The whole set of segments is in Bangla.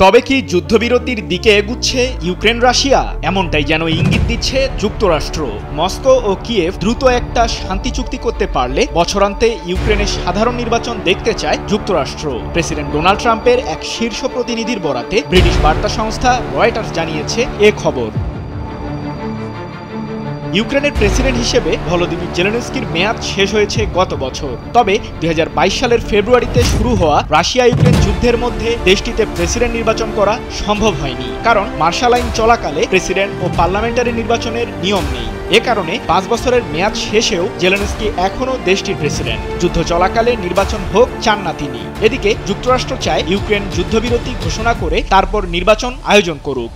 তবে কি যুদ্ধবিরতির দিকে এগুচ্ছে ইউক্রেন রাশিয়া? এমনটাই যেন ইঙ্গিত দিচ্ছে যুক্তরাষ্ট্র। মস্কো ও কিয়েভ দ্রুত একটা শান্তি চুক্তি করতে পারলে বছরান্তে ইউক্রেনের সাধারণ নির্বাচন দেখতে চায় যুক্তরাষ্ট্র। প্রেসিডেন্ট ডোনাল্ড ট্রাম্পের এক শীর্ষ প্রতিনিধির বরাতে ব্রিটিশ বার্তা সংস্থা রয়টার্স জানিয়েছে এ খবর। ইউক্রেনের প্রেসিডেন্ট হিসেবে ভলোদিমির জেলেনস্কির মেয়াদ শেষ হয়েছে গত বছর। তবে 2022 সালের ফেব্রুয়ারিতে শুরু হওয়া রাশিয়া ইউক্রেন যুদ্ধের মধ্যে দেশটিতে প্রেসিডেন্ট নির্বাচন করা সম্ভব হয়নি, কারণ মার্শাল আইন চলাকালে প্রেসিডেন্ট ও পার্লামেন্টারি নির্বাচনের নিয়ম নেই। এ কারণে 5 বছরের মেয়াদ শেষেও জেলেনস্কি এখনও দেশটির প্রেসিডেন্ট। যুদ্ধ চলাকালে নির্বাচন হোক চান না তিনি। এদিকে যুক্তরাষ্ট্র চায় ইউক্রেন যুদ্ধবিরতি ঘোষণা করে তারপর নির্বাচন আয়োজন করুক।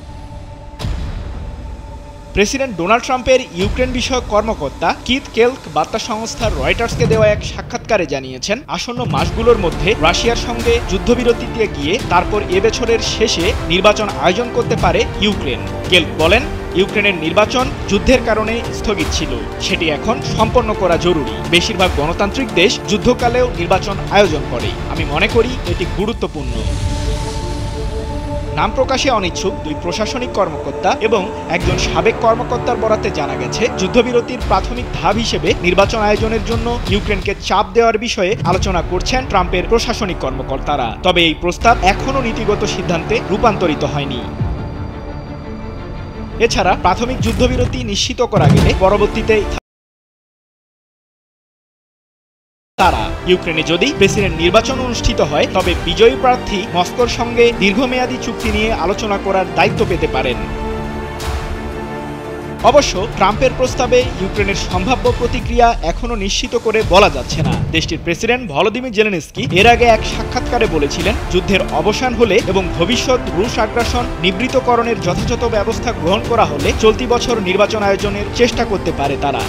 প্রেসিডেন্ট ডোনাল্ড ট্রাম্পের ইউক্রেন বিষয়ক কর্মকর্তা কিথ কেলক বার্তা সংস্থা রয়টার্সকে দেওয়া এক সাক্ষাৎকারে জানিয়েছেন, আসন্ন মাসগুলোর মধ্যে রাশিয়ার সঙ্গে যুদ্ধবিরতিতে গিয়ে তারপর এ বছরের শেষে নির্বাচন আয়োজন করতে পারে ইউক্রেন। কেলক বলেন, ইউক্রেনের নির্বাচন যুদ্ধের কারণে স্থগিত ছিল, সেটি এখন সম্পন্ন করা জরুরি। বেশিরভাগ গণতান্ত্রিক দেশ যুদ্ধকালেও নির্বাচন আয়োজন করে। আমি মনে করি এটি গুরুত্বপূর্ণ। নাম প্রকাশে অনিচ্ছুক দুই প্রশাসনিক কর্মকর্তা এবং একজন সাবেক কর্মকর্তার বরাতে জানা গেছে, যুদ্ধবিরতির প্রাথমিক ধাপ হিসেবে নির্বাচন আয়োজনের জন্য ইউক্রেনকে চাপ দেওয়ার বিষয়ে আলোচনা করছেন ট্রাম্পের প্রশাসনিক কর্মকর্তারা। তবে এই প্রস্তাব এখনও নীতিগত সিদ্ধান্তে রূপান্তরিত হয়নি। এছাড়া প্রাথমিক যুদ্ধবিরতি নিশ্চিত করা গেলে পরবর্তীতে তারা ইউক্রেনে যদি প্রেসিডেন্ট নির্বাচন অনুষ্ঠিত হয়, তবে বিজয়ী প্রার্থী মস্কোর সঙ্গে দীর্ঘমেয়াদী চুক্তি নিয়ে আলোচনা করার দায়িত্ব পেতে পারেন। অবশ্য ট্রাম্পের প্রস্তাবে ইউক্রেনের সম্ভাব্য প্রতিক্রিয়া এখনও নিশ্চিত করে বলা যাচ্ছে না। দেশটির প্রেসিডেন্ট ভলোদিমির জেলেনস্কি এর আগে এক সাক্ষাৎকারে বলেছিলেন, যুদ্ধের অবসান হলে এবং ভবিষ্যৎ রুশ আগ্রাসন নিবৃত্তকরণের যথাযথ ব্যবস্থা গ্রহণ করা হলে চলতি বছর নির্বাচন আয়োজনের চেষ্টা করতে পারে তারা।